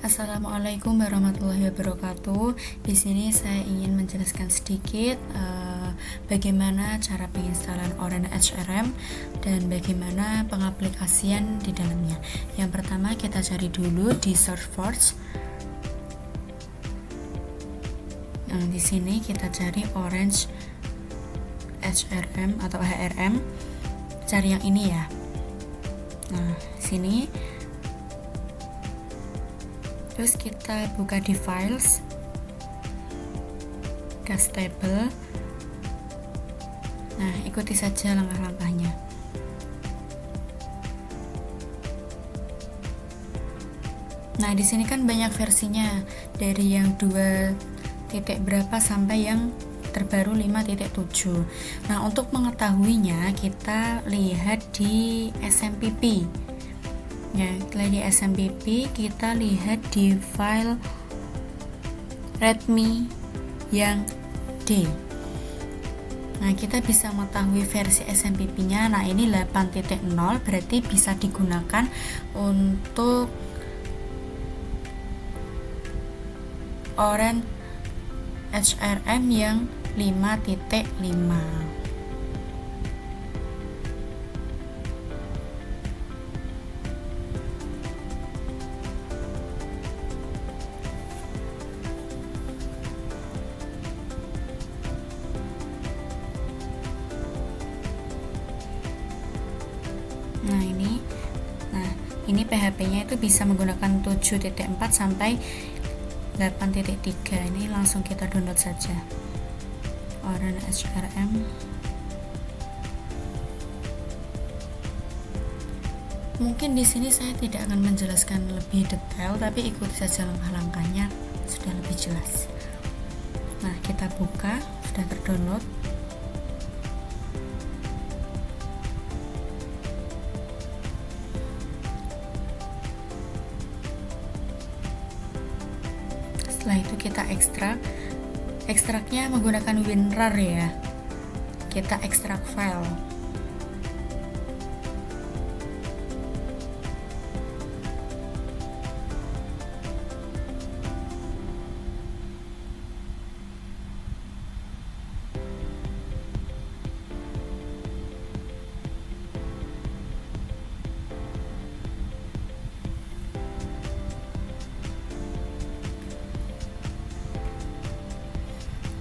Assalamualaikum warahmatullahi wabarakatuh. Di sini saya ingin menjelaskan sedikit bagaimana cara penginstalan Orange HRM dan bagaimana pengaplikasian di dalamnya. Yang pertama kita cari dulu di SearchForce. Nah, di sini kita cari Orange HRM atau HRM. Cari yang ini ya. Nah, sini. Terus kita buka di files, castable. Nah, ikuti saja langkah-langkahnya. Nah, di sini kan banyak versinya, dari yang 2 titik berapa sampai yang terbaru 5.7. Nah, untuk mengetahuinya kita lihat di SMPP. Ya, setelah di SMPP kita lihat di file readme yang D. Nah, kita bisa mengetahui versi SMPP-nya. Nah, ini 8.0 berarti bisa digunakan untuk Orange HRM yang 5.5. Ini PHP-nya itu bisa menggunakan 7.4 sampai 8.3. Ini langsung kita download saja. Orange HRM. Mungkin di sini saya tidak akan menjelaskan lebih detail, tapi ikuti saja langkah-langkahnya, sudah lebih jelas. Nah, kita buka, sudah terdownload. Setelah itu kita ekstraknya menggunakan WinRAR ya. Kita ekstrak file.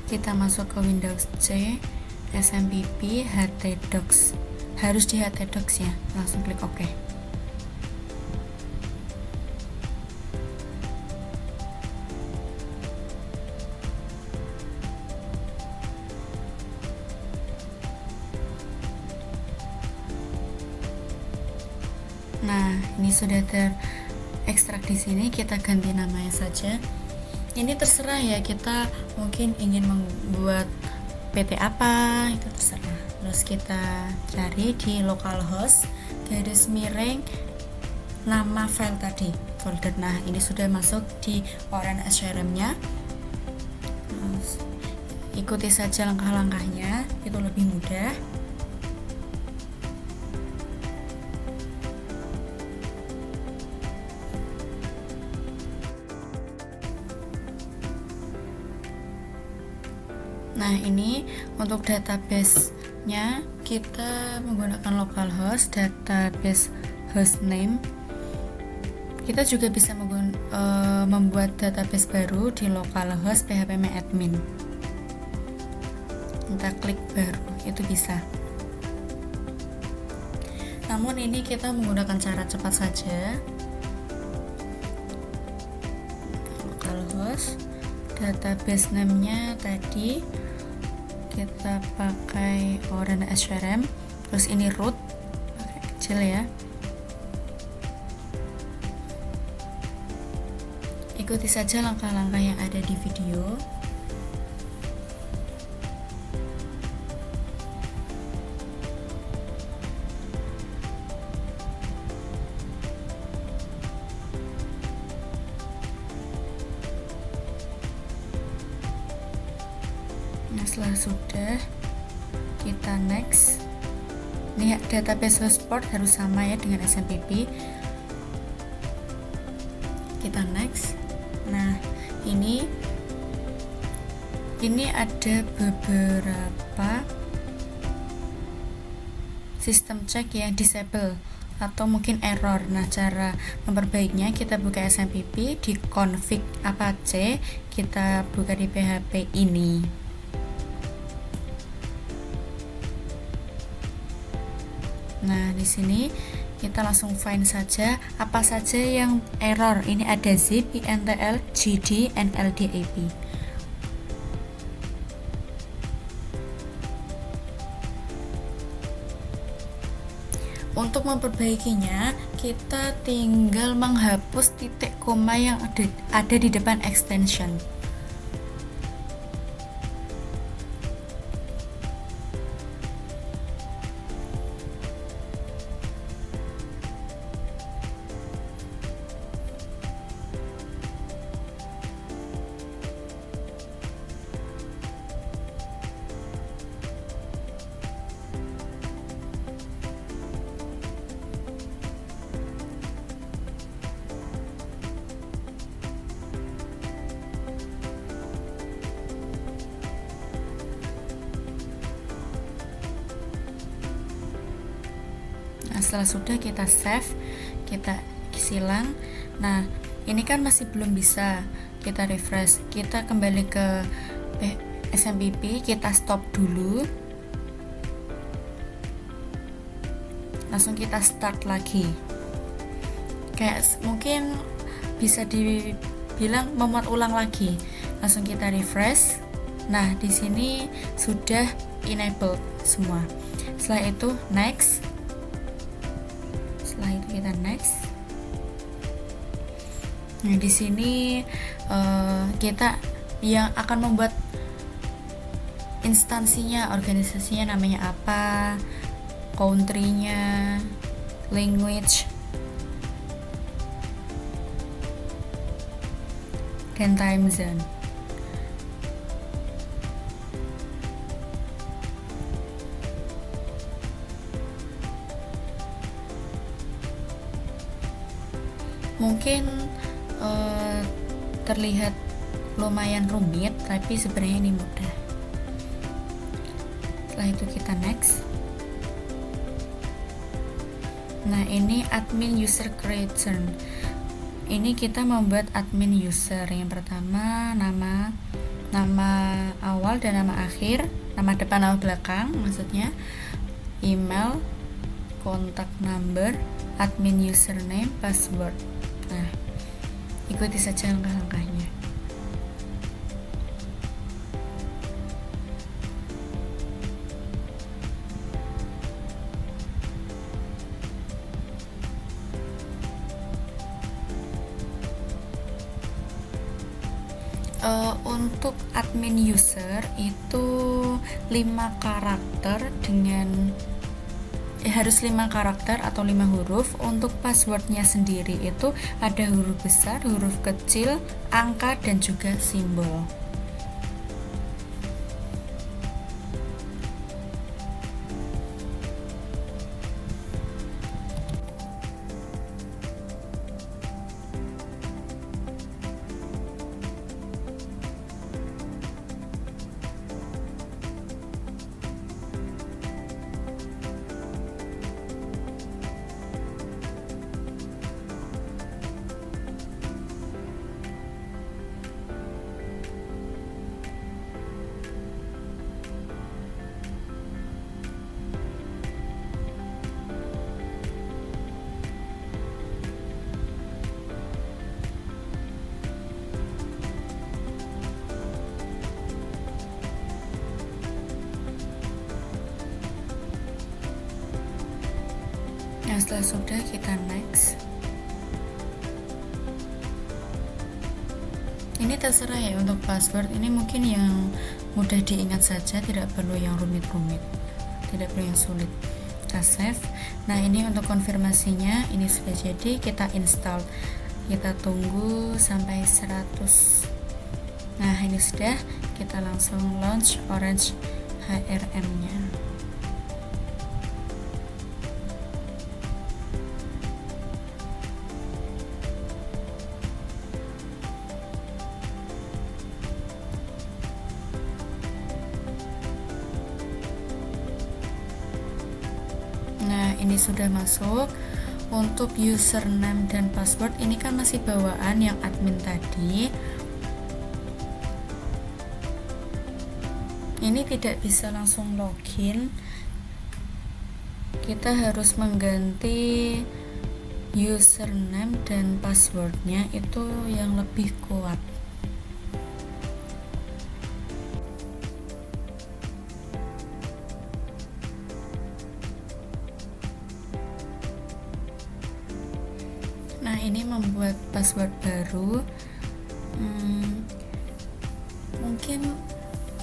Kita masuk ke Windows C, SMPP, htdocs. Harus di htdocs ya, langsung klik OK. Nah, ini sudah terekstrak di sini, kita ganti namanya saja. Ini terserah ya, kita mungkin ingin membuat PT apa, itu terserah. Terus kita cari di localhost garis miring nama file tadi, folder. Nah, ini sudah masuk di Orange HRM nya. Ikuti saja langkah-langkahnya, itu lebih mudah. Nah, ini untuk database-nya kita menggunakan localhost, database hostname. Kita juga bisa membuat database baru di localhost phpMyAdmin. Kita klik baru, itu bisa. Namun ini kita menggunakan cara cepat saja. Localhost, database name-nya tadi kita pakai Orange HRM, terus ini root pakai kecil ya. Ikuti saja langkah-langkah yang ada di video. Nah, setelah sudah, kita next. Ini database hostport harus sama ya dengan SMPP. kita next. Nah, ini ada beberapa sistem cek yang disable atau mungkin error. Nah, cara memperbaikinya kita buka SMPP di config apache, kita buka di PHP ini. Nah, di sini kita langsung find saja apa saja yang error. Ini ada zip, intl, gd, and ldap. Untuk memperbaikinya, kita tinggal menghapus titik koma yang ada di depan extension. Nah, setelah sudah kita save, kita silang. Nah, ini kan masih belum bisa. Kita refresh, kita kembali ke SMPP, kita stop dulu. Langsung kita start lagi. Kayak mungkin bisa dibilang memuat ulang lagi. Langsung kita refresh. Nah, di sini sudah enabled semua. Setelah itu next. Setelah itu kita next. Nah, di sini kita yang akan membuat instansinya, organisasinya namanya apa, country-nya, language, dan time zone. Mungkin terlihat lumayan rumit, tapi sebenarnya ini mudah. Setelah itu kita next. Nah, ini admin user creation. Ini kita membuat admin user. Yang pertama nama awal dan nama akhir, nama depan nama belakang maksudnya, email, kontak number, admin username, password. Nah, ikuti saja langkah-langkahnya. Untuk admin user itu 5 karakter dengan harus 5 karakter atau 5 huruf. Untuk passwordnya sendiri itu ada huruf besar, huruf kecil, angka, dan juga simbol. Nah, setelah sudah kita next. Ini terserah ya untuk password. Ini mungkin yang mudah diingat saja, tidak perlu yang rumit-rumit, tidak perlu yang sulit. Kita save. Nah, ini untuk konfirmasinya ini sudah jadi, kita install. Kita tunggu sampai 100. Nah, ini sudah, kita langsung launch Orange HRM-nya. ini sudah masuk. Untuk username dan password ini kan masih bawaan yang admin tadi. Ini tidak bisa langsung login, kita harus mengganti username dan passwordnya itu yang lebih kuat. Nah, ini membuat password baru. Mungkin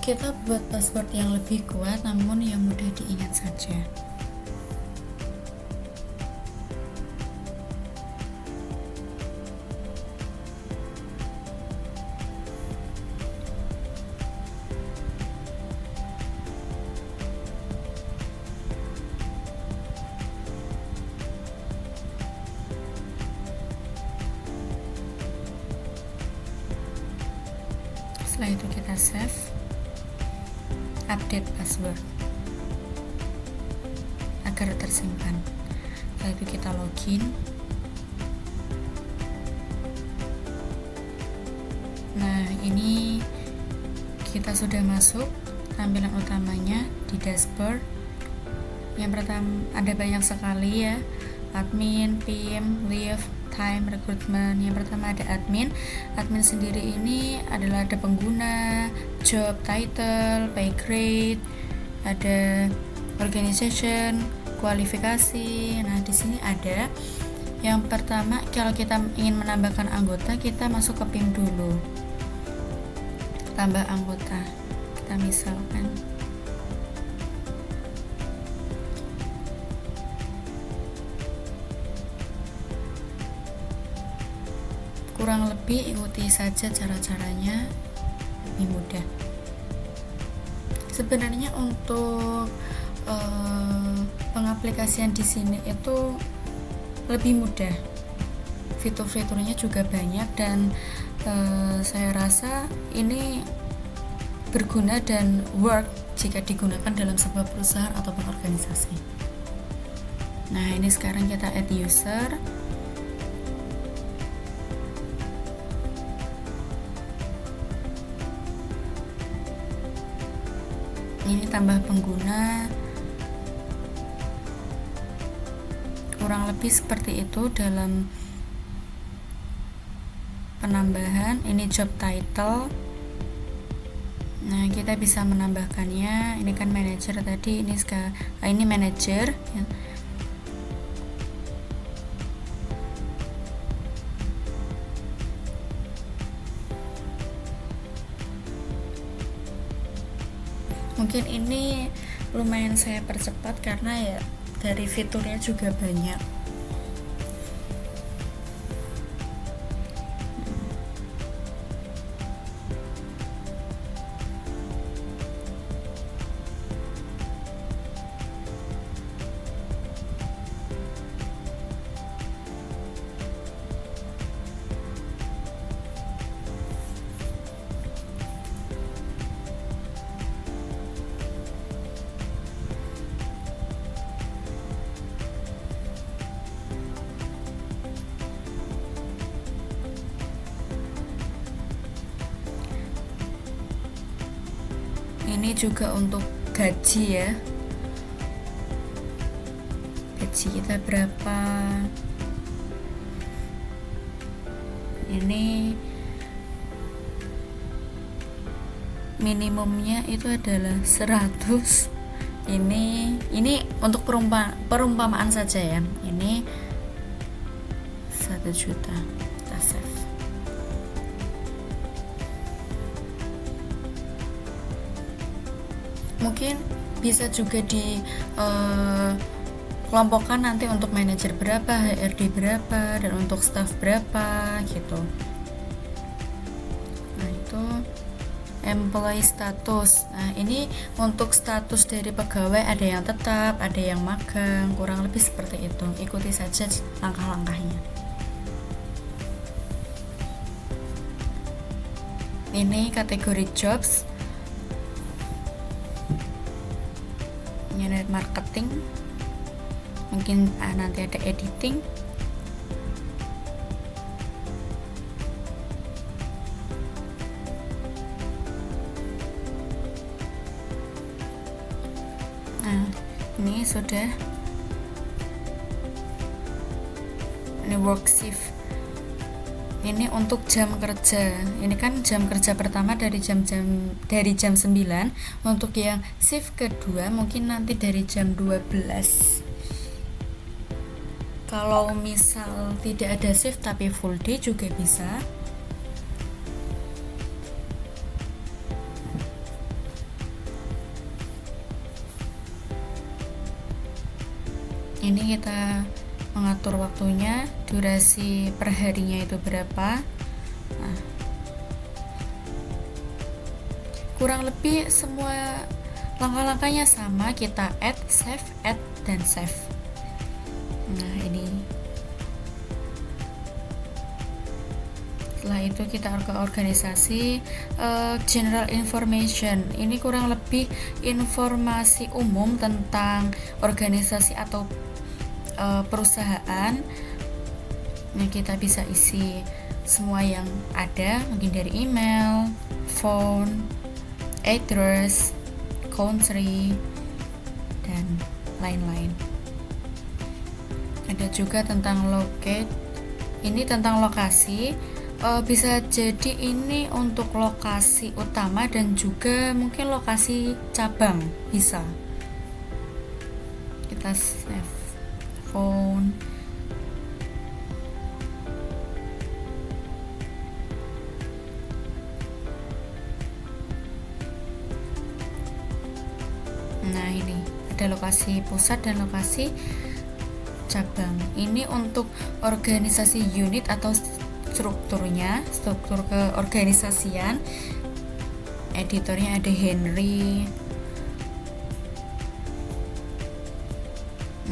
kita buat password yang lebih kuat namun yang mudah diingat saja. Setelah itu kita save, update password agar tersimpan. Setelah itu kita login. Nah, ini kita sudah masuk tampilan utamanya di dashboard. Yang pertama ada banyak sekali ya, admin, PIM, leave, time, recruitment. Yang pertama ada admin. Admin sendiri ini adalah ada pengguna, job title, pay grade, ada organization, kualifikasi. Nah, di sini ada yang pertama, kalau kita ingin menambahkan anggota, kita masuk ke PIM dulu. Tambah anggota. Kita misalkan kurang lebih ikuti saja cara-caranya, lebih mudah. Sebenarnya untuk pengaplikasian di sini itu lebih mudah, fitur-fiturnya juga banyak dan saya rasa ini berguna dan work jika digunakan dalam sebuah perusahaan ataupun organisasi. Nah, ini sekarang kita add user. Ini tambah pengguna, kurang lebih seperti itu dalam penambahan. Ini job title. Nah, kita bisa menambahkannya. Ini kan manager tadi, ini manager ya. Mungkin ini lumayan saya percepat karena ya dari fiturnya juga banyak. Ini juga untuk gaji ya, gaji kita berapa. Ini minimumnya itu adalah 100. Ini untuk perumpamaan saja ya. Ini 1 juta. Kita save. Mungkin bisa juga di kelompokkan nanti untuk manajer berapa, HRD berapa, dan untuk staff berapa gitu. Nah, itu employee status. Nah, ini untuk status dari pegawai, ada yang tetap, ada yang magang, kurang lebih seperti itu. Ikuti saja langkah-langkahnya. Ini kategori jobs. Ini marketing. mungkin nanti ada editing. Nah, ini sudah, ini work shift. Ini untuk jam kerja. Ini kan jam kerja pertama dari jam 9. Untuk yang shift kedua mungkin nanti dari jam 12. Kalau misal tidak ada shift tapi full day juga bisa. Ini kita mengatur waktunya, durasi per harinya itu berapa. Nah, kurang lebih semua langkah-langkahnya sama, kita add, dan save. Nah, ini setelah itu kita ke organisasi. General information, ini kurang lebih informasi umum tentang organisasi atau perusahaan. Nah, kita bisa isi semua yang ada, mungkin dari email, phone, address, country, dan lain-lain. Ada juga tentang locate, ini tentang lokasi. Bisa jadi ini untuk lokasi utama dan juga mungkin lokasi cabang bisa. Kita save phone. Nah, ini ada lokasi pusat dan lokasi cabang. Ini untuk organisasi unit atau strukturnya, struktur keorganisasian. Editornya ada Henry.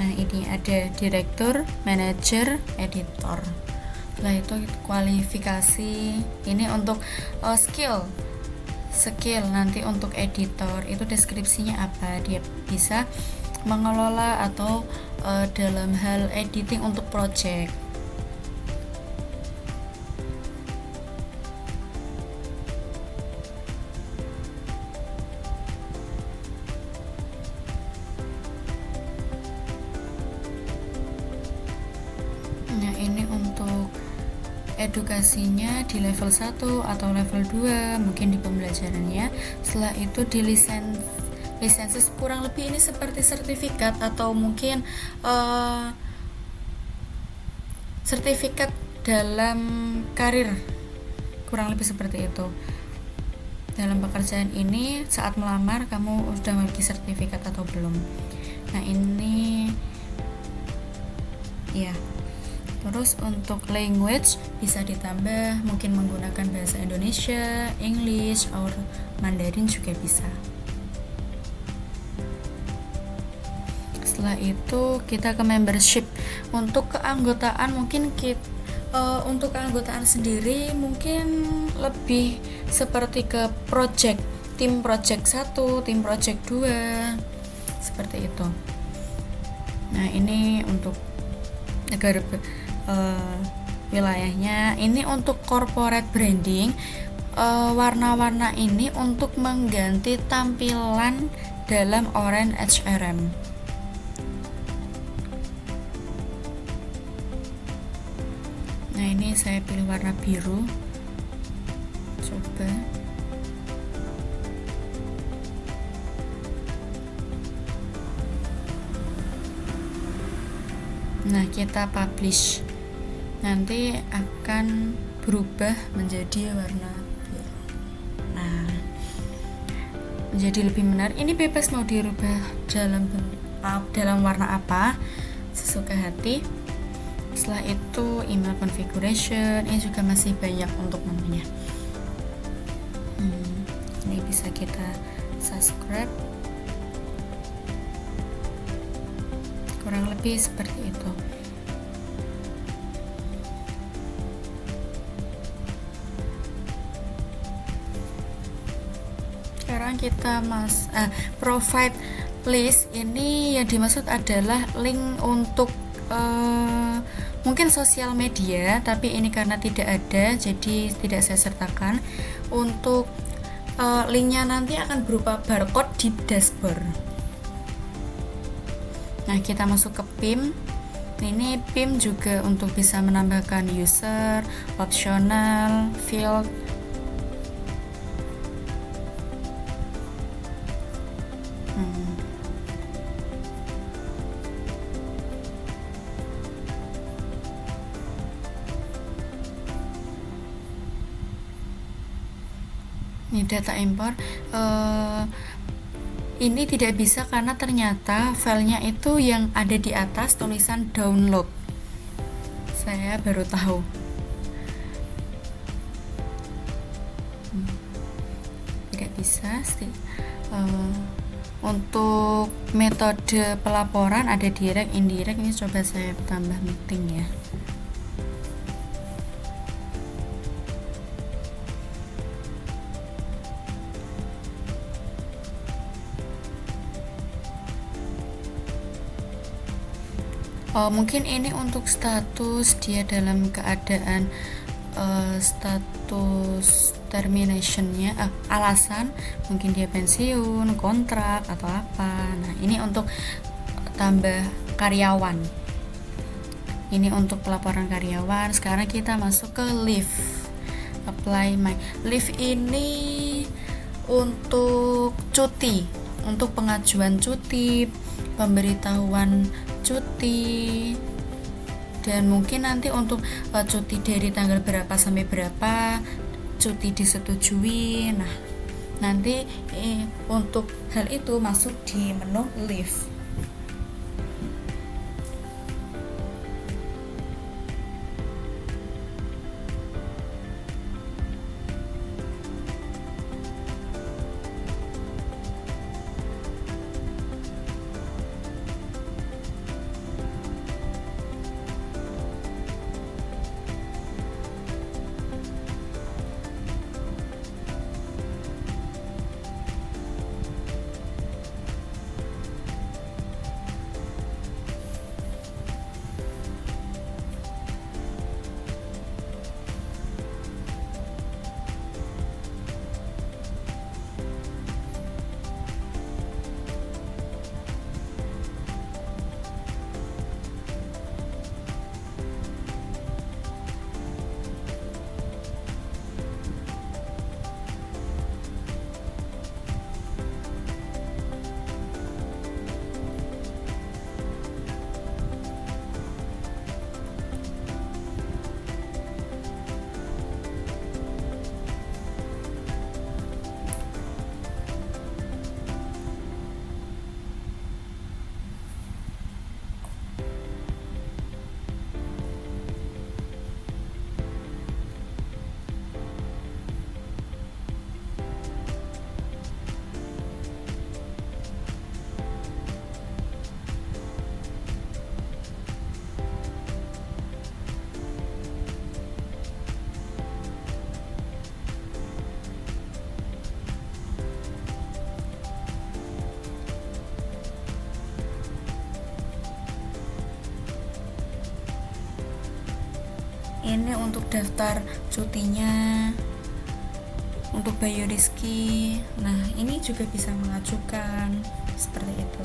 Nah, ini ada direktur, manajer, editor. Setelah itu kualifikasi. Ini untuk skill nanti untuk editor itu deskripsinya apa, dia bisa mengelola atau dalam hal editing untuk project. Nah, ini untuk edukasinya di level 1 atau level 2 mungkin di pembelajarannya. Setelah itu di lisensi kurang lebih ini seperti sertifikat atau mungkin sertifikat dalam karir, kurang lebih seperti itu. Dalam pekerjaan ini saat melamar kamu sudah memiliki sertifikat atau belum. Nah, ini ya. Terus untuk language bisa ditambah, mungkin menggunakan bahasa Indonesia, English, or Mandarin juga bisa. Setelah itu kita ke membership. Untuk keanggotaan mungkin untuk keanggotaan sendiri mungkin lebih seperti ke project, tim project 1, tim project 2, seperti itu. Nah, ini untuk negara wilayahnya. Ini untuk corporate branding. Warna-warna ini untuk mengganti tampilan dalam Orange HRM. Nah, ini saya pilih warna biru. Coba. Nah, kita publish. Nanti akan berubah menjadi warna biru. Nah, menjadi lebih menarik. Ini bebas mau dirubah dalam warna apa, sesuka hati. Setelah itu email configuration, ini juga masih banyak untuk menunya. Ini bisa kita subscribe. Kurang lebih seperti itu. Sekarang kita provide list ini yang dimaksud adalah link untuk mungkin sosial media, tapi ini karena tidak ada jadi tidak saya sertakan. Untuk linknya nanti akan berupa barcode di dashboard. Nah, kita masuk ke PIM. Ini PIM juga untuk bisa menambahkan user, optional, field. Ini data import. Ini tidak bisa karena ternyata filenya itu yang ada di atas tulisan download. Saya baru tahu. Tidak bisa. Untuk metode pelaporan ada direct, indirect. Ini coba saya tambah meeting ya. Mungkin ini untuk status dia dalam keadaan status terminationnya, alasan mungkin dia pensiun, kontrak atau apa. Nah, ini untuk tambah karyawan. Ini untuk pelaporan karyawan. Sekarang kita masuk ke leave. Apply my leave ini untuk cuti, untuk pengajuan cuti, pemberitahuan cuti, dan mungkin nanti untuk cuti dari tanggal berapa sampai berapa cuti disetujui. Nah, nanti untuk hal itu masuk di menu leave. Ini untuk daftar cutinya, untuk Bayu Rizky. Nah, ini juga bisa mengajukan seperti itu.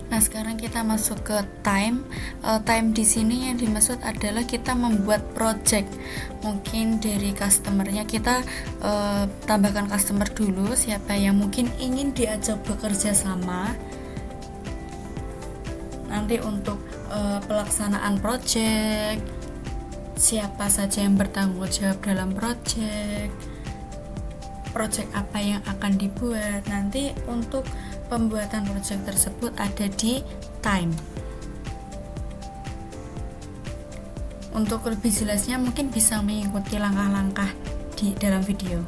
Nah, sekarang kita masuk ke time. Time di sini yang dimaksud adalah kita membuat project. Mungkin dari customernya kita tambahkan customer dulu, siapa yang mungkin ingin diajak bekerja sama. Nanti untuk pelaksanaan project, siapa saja yang bertanggung jawab dalam project apa yang akan dibuat. Nanti untuk pembuatan project tersebut ada di time. Untuk lebih jelasnya mungkin bisa mengikuti langkah-langkah di dalam video.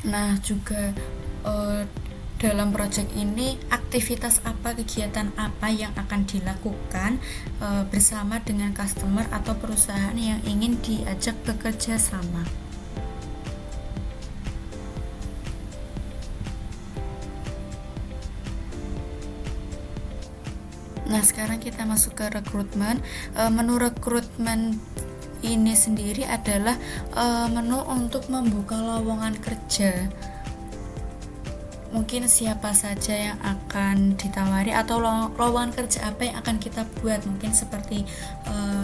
Nah, juga dalam proyek ini aktivitas apa, kegiatan apa yang akan dilakukan bersama dengan customer atau perusahaan yang ingin diajak bekerja sama. Nah, sekarang kita masuk ke rekrutmen. Menu rekrutmen ini sendiri adalah menu untuk membuka lowongan kerja. Mungkin siapa saja yang akan ditawari atau lowongan kerja apa yang akan kita buat. Mungkin seperti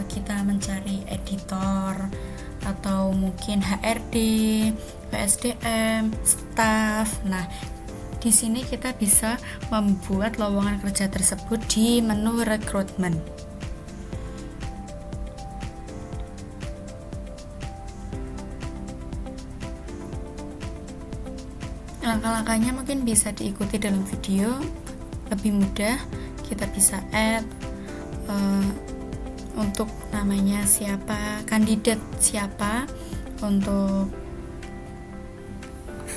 kita mencari editor atau mungkin HRD, PSDM, staff. Nah, di sini kita bisa membuat lowongan kerja tersebut di menu rekrutmen. Langkah-langkahnya mungkin bisa diikuti dalam video, lebih mudah. Kita bisa add untuk namanya siapa, kandidat siapa, untuk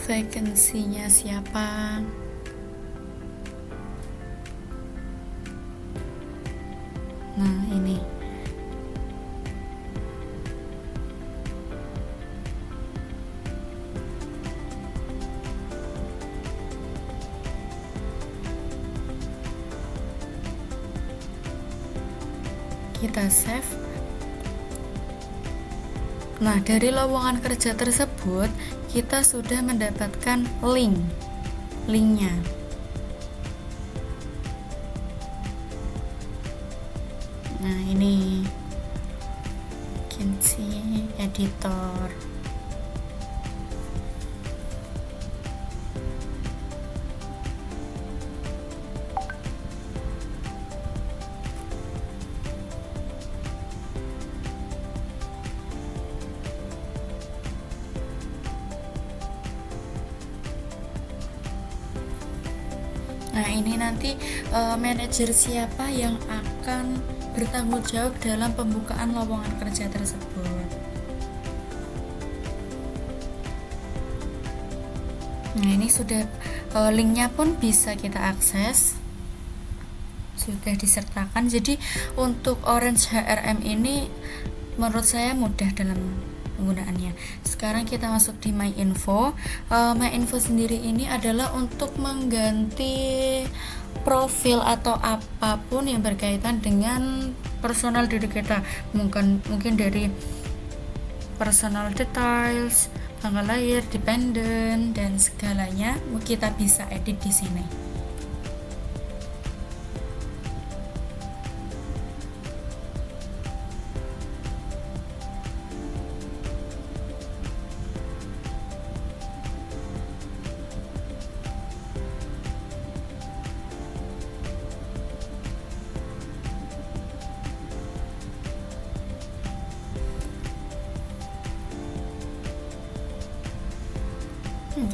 vacancy-nya siapa. Nah, ini kita save. Nah, dari lowongan kerja tersebut kita sudah mendapatkan linknya. Nah, ini vacancy editor. Nah, ini nanti manajer siapa yang akan bertanggung jawab dalam pembukaan lowongan kerja tersebut. Nah, ini sudah linknya pun bisa kita akses, sudah disertakan. Jadi untuk Orange HRM ini menurut saya mudah dalam penggunaannya. Sekarang kita masuk di My Info. My Info sendiri ini adalah untuk mengganti profil atau apapun yang berkaitan dengan personal diri kita. Mungkin dari personal details, tanggal lahir, dependent, dan segalanya kita bisa edit di sini.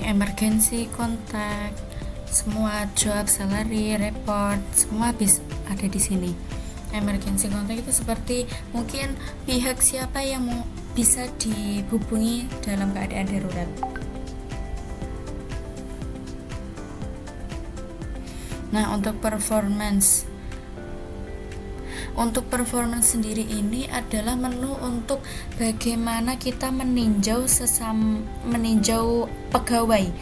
Emergency, kontak, semua job, salary, report, semua bisa ada di sini. Emergency kontak itu seperti mungkin pihak siapa yang bisa dihubungi dalam keadaan darurat. Nah, untuk performance sendiri ini adalah menu untuk bagaimana kita meninjau pegawai.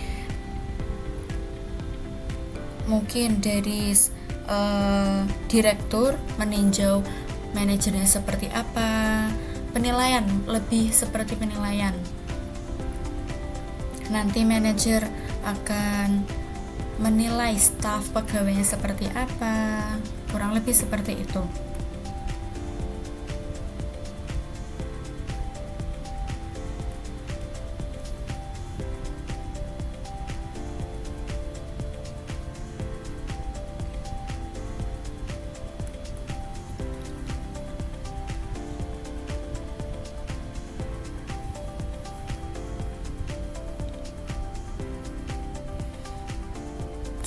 Mungkin dari direktur meninjau manajernya seperti apa, penilaian, lebih seperti penilaian. Nanti manajer akan menilai staf pegawainya seperti apa, kurang lebih seperti itu.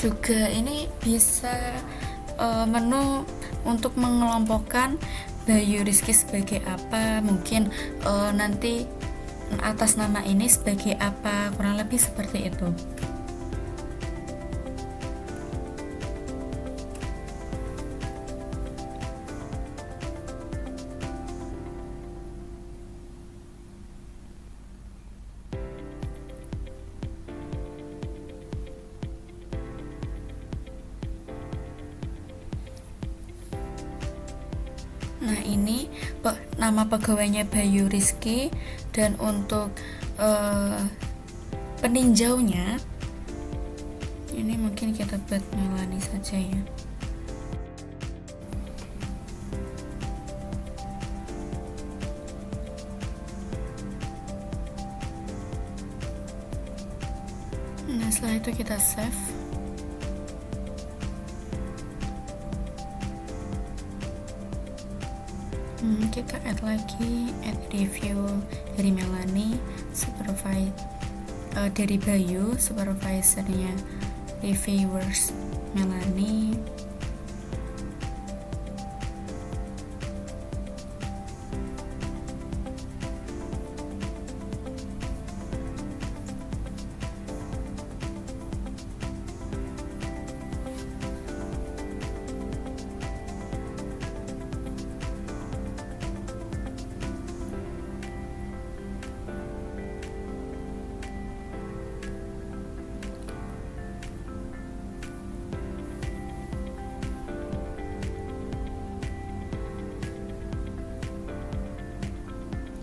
Juga ini bisa menu untuk mengelompokkan Bayu Rizky sebagai apa, mungkin nanti atas nama ini sebagai apa, kurang lebih seperti itu. Nah, ini nama pegawainya Bayu Rizky, dan untuk peninjaunya ini mungkin kita buat Melani saja ya. Nah, setelah itu kita save. Kita add lagi, add review dari Melani, dari Bayu, supervisornya reviewers Melani.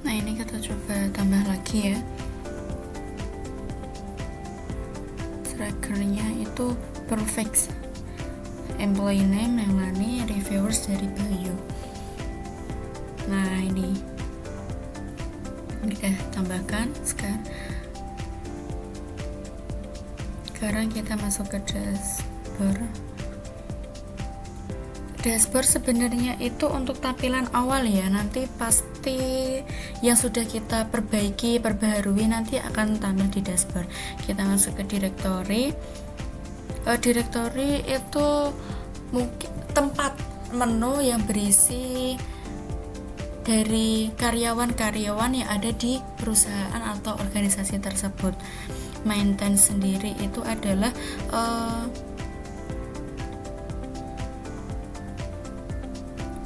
Nah, ini kita coba tambah lagi ya. Trackernya itu perfect. Employee name Melani, reviewers dari Bayu. Nah, ini kita tambahkan. Sekarang kita masuk ke dashboard. Dashboard sebenarnya itu untuk tampilan awal ya, nanti pasti yang sudah kita perbaharui nanti akan tampil di dashboard. Kita masuk ke directory. Directory itu mungkin tempat menu yang berisi dari karyawan-karyawan yang ada di perusahaan atau organisasi tersebut. Maintenance sendiri itu adalah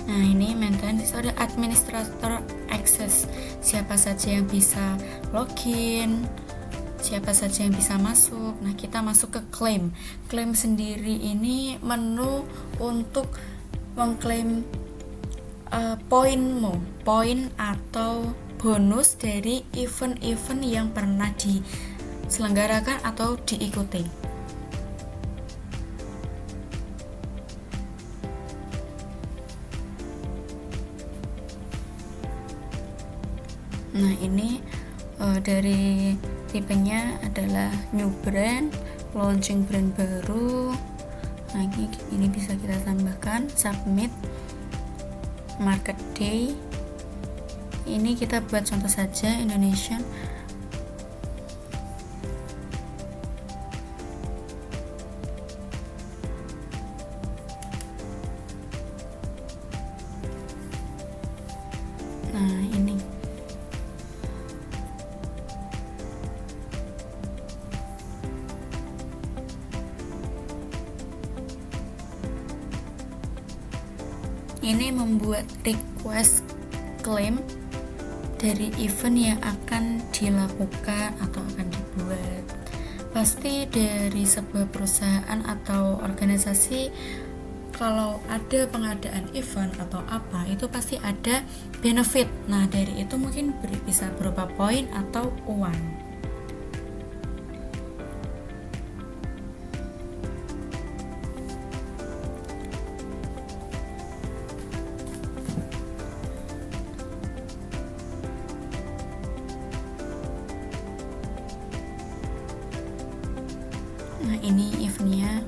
nah, ini maintenance ada administrator access, siapa saja yang bisa login, siapa saja yang bisa masuk. Nah, kita masuk ke claim. Claim sendiri ini menu untuk mengklaim poin atau bonus dari event-event yang pernah diselenggarakan atau diikuti. Nah, ini dari tipenya adalah new brand, launching brand baru. Nah, ini bisa kita tambahkan submit, market day. Ini kita buat contoh saja Indonesian. Nah, ini membuat request claim dari event yang akan dilakukan atau akan dibuat. Pasti dari sebuah perusahaan atau organisasi kalau ada pengadaan event atau apa itu pasti ada benefit. Nah dari itu mungkin bisa berupa poin atau uang. Nah ini eventnya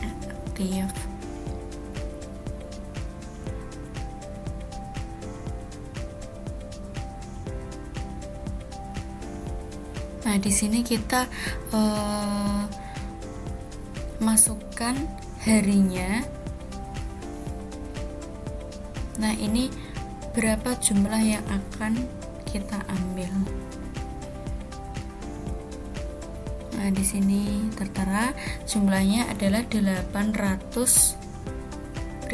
aktif. Nah di sini kita masukkan harinya. Nah ini berapa jumlah yang akan kita ambil. Nah, di sini tertera jumlahnya adalah 800.000.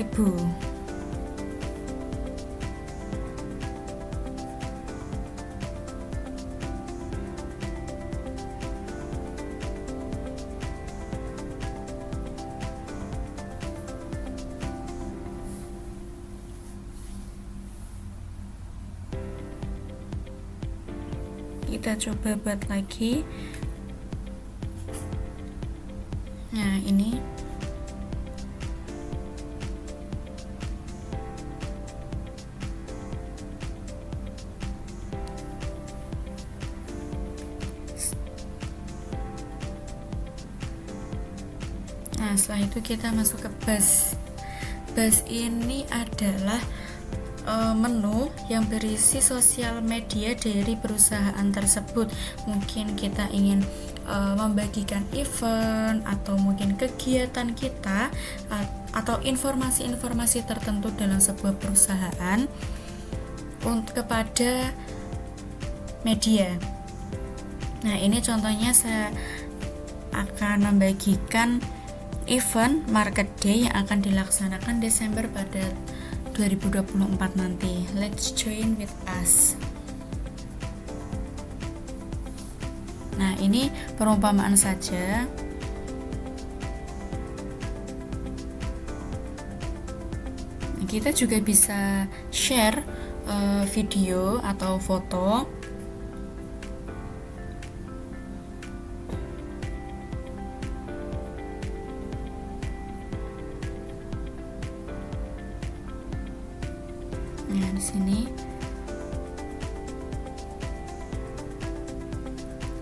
Kita coba buat lagi. Nah ini nah setelah itu kita masuk ke bus. Bus ini adalah menu yang berisi sosial media dari perusahaan tersebut. Mungkin kita ingin membagikan event atau mungkin kegiatan kita atau informasi-informasi tertentu dalam sebuah perusahaan kepada media. Nah ini contohnya saya akan membagikan event Market Day yang akan dilaksanakan Desember pada 2024 nanti. Let's join with us. Nah ini perumpamaan saja. Kita juga bisa share video atau foto. Nah, di sini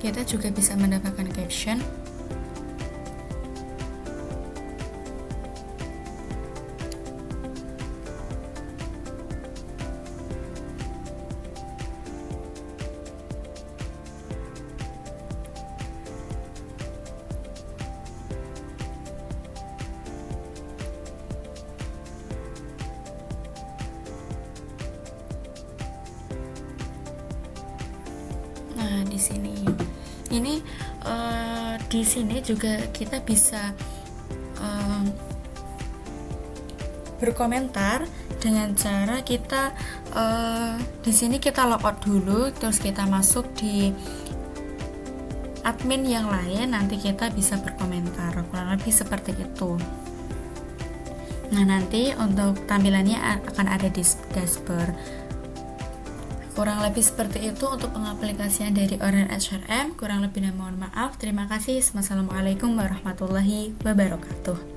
kita juga bisa mendapatkan caption. Nah, di sini ini di sini juga kita bisa berkomentar dengan cara kita di sini kita logout dulu, terus kita masuk di admin yang lain, nanti kita bisa berkomentar, kurang lebih seperti itu. Nah nanti untuk tampilannya akan ada di dashboard. Kurang lebih seperti itu untuk pengaplikasian dari Orange HRM. Kurang lebihnya mohon maaf. Terima kasih. Wassalamualaikum warahmatullahi wabarakatuh.